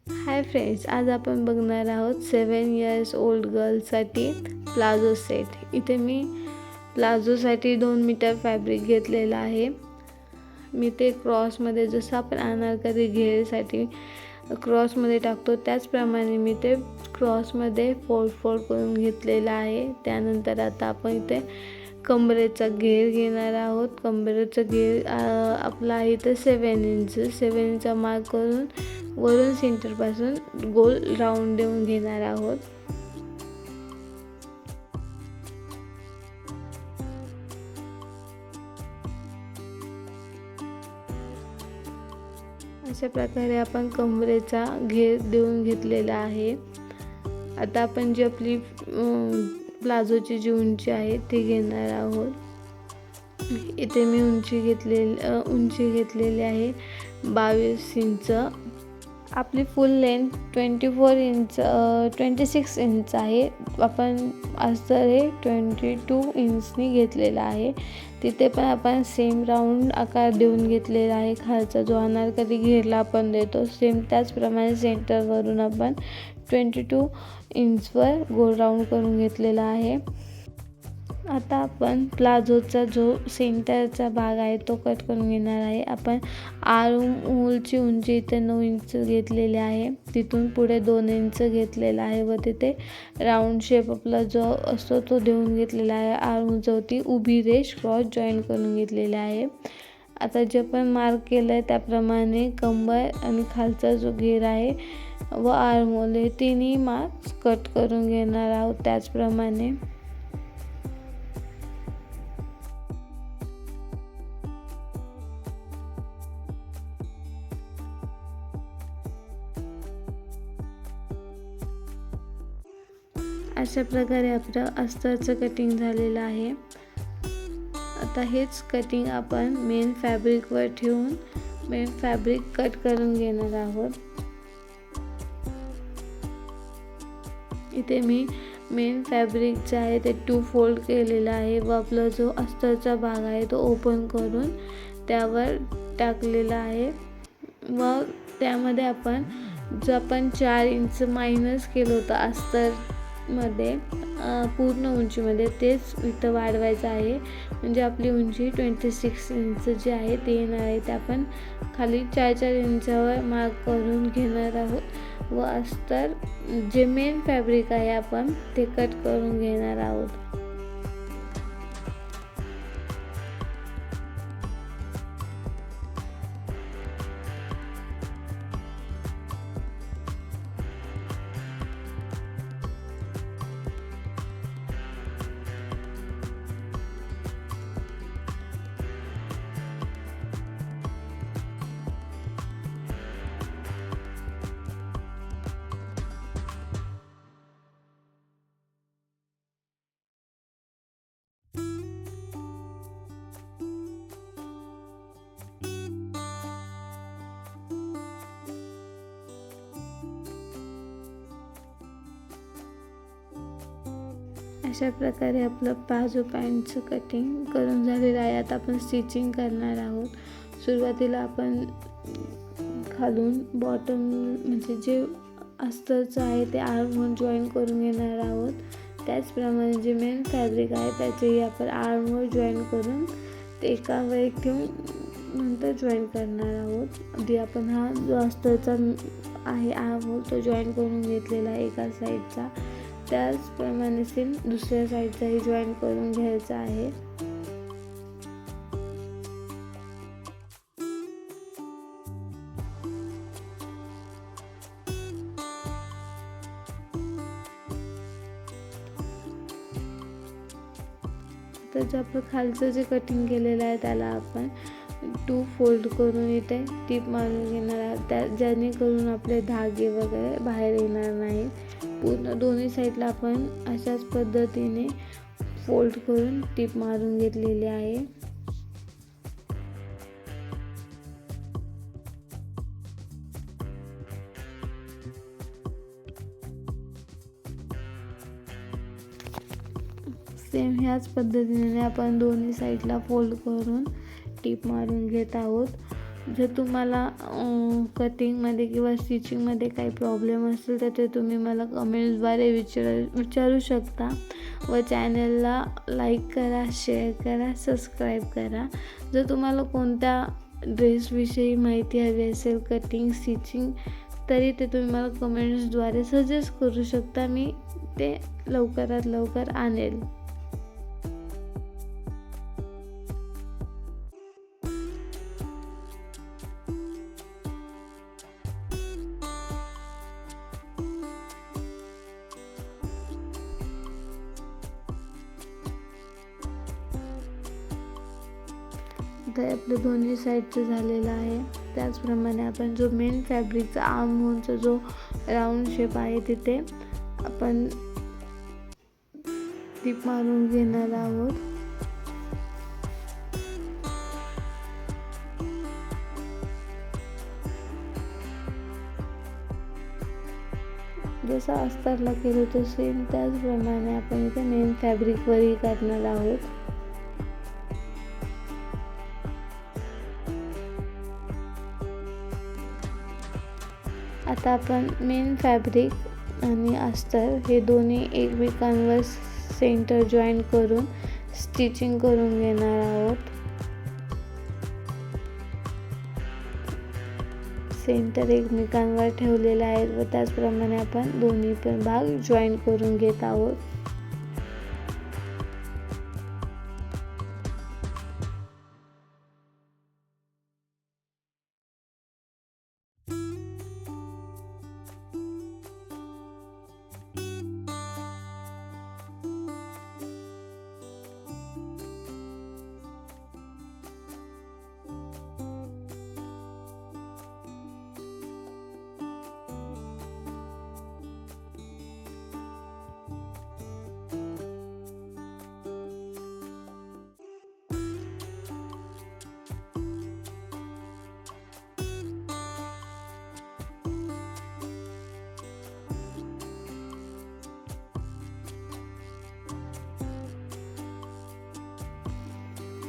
Hi friends, आज आपण बघणार आहोत 7 इयर्स ओल्ड गर्लसाठी प्लाझो सेट. इथे मी प्लाझोसाठी 2 मीटर फॅब्रिक घेतलेलं आहे. मी ते क्रॉसमध्ये, जसं आपण अनारकली घेरसाठी क्रॉसमध्ये टाकतो त्याचप्रमाणे मी ते क्रॉसमध्ये फोल्ड करून घेतलेलं आहे. त्यानंतर आता आपण इथे कमरेचा घेर घेणार आहोत. कमरेचा घेर आपला आहे इथे 7 इंच. 7 इंचचा मार्क करून वरून सेंटरपासून गोल राऊंड देऊन घेणार आहोत. अशा प्रकारे आपण कमरेचा घेर देऊन घेतलेला आहे. आता आपण जी आपली प्लाझोची जी उंची आहे ती घेणार आहोत. इथे मी उंची घेतलेली आहे 22 इंच. आपली फुल लेंथ 26 इंच आहे. आपण अस्तर हे 22 इंचनी घेतलेलं आहे. तिथे पण आपण सेम राऊंड आकार देऊन घेतलेला आहे. खालचा जो अनारकली घेरला आपण देतो सेम त्याचप्रमाणे सेंटरवरून आपण 22 इंचवर गोल राऊंड करून घेतलेला आहे. आता आपण प्लाझोचा जो सेंटरचा भाग आहे तो कट करून घेणार आहे. आपण आर्म होलची उंची इथे 9 इंच घेतलेली आहे. तिथून पुढे 2 इंच घेतलेला आहे व तिथे राऊंड शेप आपला जो असतो तो देऊन घेतलेला आहे. आर्मभोवती उभी रेष क्रॉस जॉईन करून घेतलेली आहे. आता जे आपण मार्क केलं आहे त्याप्रमाणे कंबर आणि खालचा जो घेर आहे व आर्म होल हे तिन्ही मार्क्स कट करून घेणार आहोत त्याचप्रमाणे. अशा प्रकारे आपलं अस्तरचं कटिंग झालेलं आहे. आता हेच कटिंग आपण मेन फॅब्रिकवर ठेवून मेन फॅब्रिक कट करून घेणार आहोत. इथे मी मेन फॅब्रिक जे आहे ते 2 फोल्ड केलेलं आहे व आपला जो अस्तरचा भाग आहे तो ओपन करून त्यावर टाकलेला आहे व त्यामध्ये आपण जो आपण 4 इंच मायनस केलं होतं अस्तरमध्ये पूर्ण उंचीमध्ये तेच इथं वाढवायचं आहे. म्हणजे आपली उंची 26 इंच जी आहे ते येणार आहे. ते आपण खाली 4 इंचावर मार्क करून घेणार आहोत व अस्तर जे मेन फॅब्रिक आहे आपण ते कट करून घेणार आहोत. अशा प्रकारे आपलं प्लाझो पॅन्टचं कटिंग करून झालेलं आहे. आता आपण स्टिचिंग करणार आहोत. सुरुवातीला आपण खालून बॉटम म्हणजे जे अस्तरचं आहे ते आर्महोल जॉईन करून घेणार आहोत. त्याचप्रमाणे जे मेन फॅब्रिक आहे त्याचेही आपण आर्महोल जॉईन करून ते एकावर एक ठेवून नंतर जॉईन करणार आहोत. आधी आपण हा जो अस्तरचा आहे आर्महोल तो जॉईन करून घेतलेला आहे एका साईडचा. त्याचप्रमाणे सेम दुसऱ्या साईडचाही जॉईन करून घ्यायचा आहे. तर जे आपण खालचं जे कटिंग केलेलं आहे त्याला आपण 2 फोल्ड करून इथे टीप मारून घेणार आहोत. जेणेकरून आपले धागे वगैरे बाहेर येणार नाही. पूर्ण दोन्ही साईडला आपण अशाच पद्धतीने फोल्ड करून टीप मारून घेतलेली आहे. सेम ह्याच पद्धतीने आपण दोन्ही साईडला फोल्ड करून टीप मारून घेत आहोत. जर तुम्हाला कटिंगमध्ये किंवा स्टिचिंगमध्ये काही प्रॉब्लेम असेल तर ते तुम्ही मला कमेंट्सद्वारे विचारू शकता व चॅनलला लाईक करा, शेअर करा, सबस्क्राईब करा. जर तुम्हाला कोणत्या ड्रेसविषयी माहिती हवी असेल, कटिंग, स्टिचिंग, तरी ते तुम्ही मला कमेंट्सद्वारे सजेस्ट करू शकता. मी ते लवकरात लवकर आणेल. तर आपलं दोन्ही साईडचं झालेलं आहे. त्याचप्रमाणे आपण जो मेन फॅब्रिकचा आर्म होलचा जो राऊंड शेप आहे तिथे आपण टीप मारून घेणार आहोत. जसं अस्तरला केलं होतं सेम त्याचप्रमाणे आपण इथे मेन फॅब्रिकवरही करणार आहोत. आता आपण मेन फॅब्रिक आणि अस्तर हे दोन्ही एकमेकांवर सेंटर जॉईन करून स्टिचिंग करून घेणार आहोत. सेंटर एकमेकांवर ठेवलेले आहेत व त्याचप्रमाणे आपण दोन्ही पण भाग जॉईन करून घेत आहोत.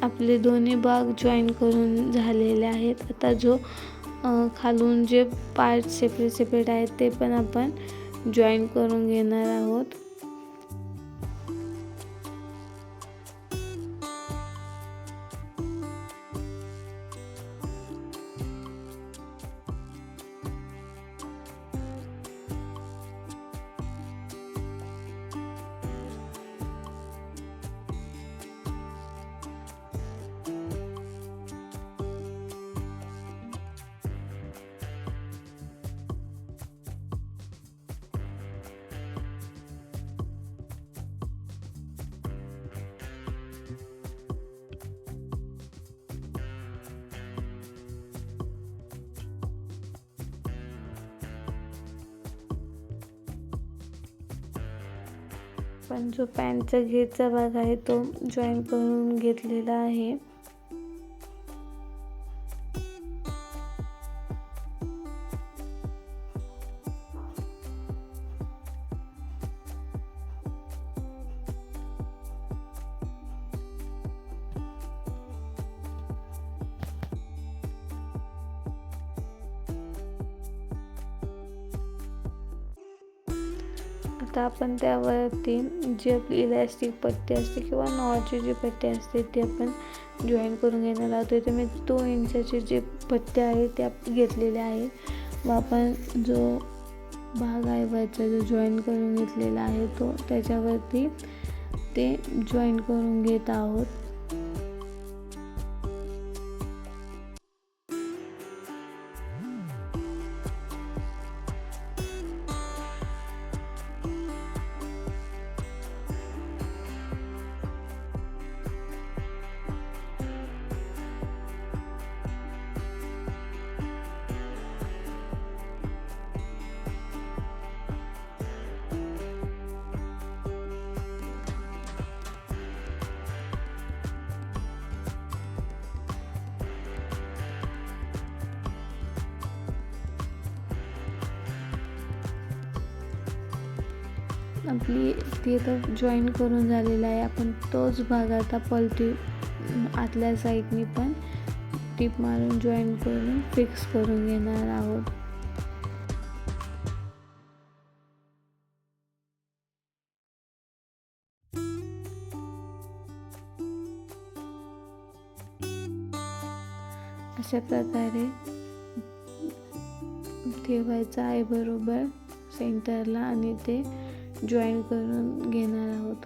आपले दोन्ही भाग जॉईन करून झालेले आहेत. आता जो खालून जे पार्ट सेपरेट आहेत ते पण आपण जॉईन करून घेणार आहोत. पण जो पॅन्टचा घेरचा भाग आहे तो जॉईन करून घेतलेला आहे. आता आपण त्यावरती जी आपली इलॅस्टिक पट्टी असते किंवा नॉटची जी पट्टी असते ती आपण जॉईन करून घेणार आहोत. इथे मी 2 इंचाची जी पट्टी आहे त्या घेतलेल्या आहे व आपण जो भाग आहे वरचा जो जॉईन करून घेतलेला आहे तो त्याच्यावरती ते जॉईन करून घेत आहोत. आपली ती आता जॉईन करून झालेला आहे. आपण तोच भाग आता पलटी आतल्या साईडनी पण टिप मारून जॉईन करून फिक्स करून घेणार आहोत. अशा प्रकारे ठेवायचं आहे बरोबर सेंटरला आणि ते जॉईन करून घेणार आहोत.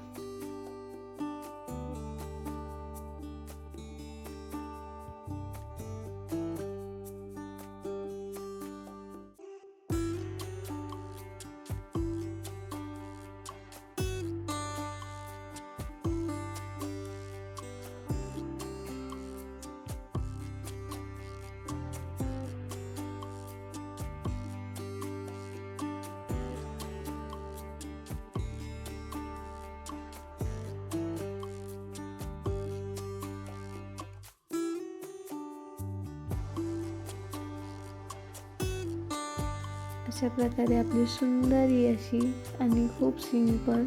अशा प्रकारे आपली सुंदर ही अशी आणि खूप सिंपल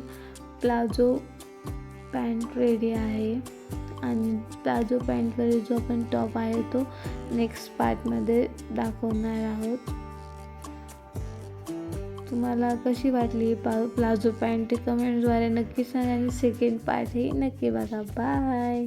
प्लाझो पॅन्ट रेडी आहे. आणि प्लाझो पॅन्टवरील जो आपण टॉप आहे तो नेक्स्ट पार्टमध्ये दाखवणार आहोत. तुम्हाला कशी वाटली प्लाझो पॅन्ट ते कमेंटद्वारे नक्की सांगा आणि सेकंड पार्ट हे नक्की बघा. बाय.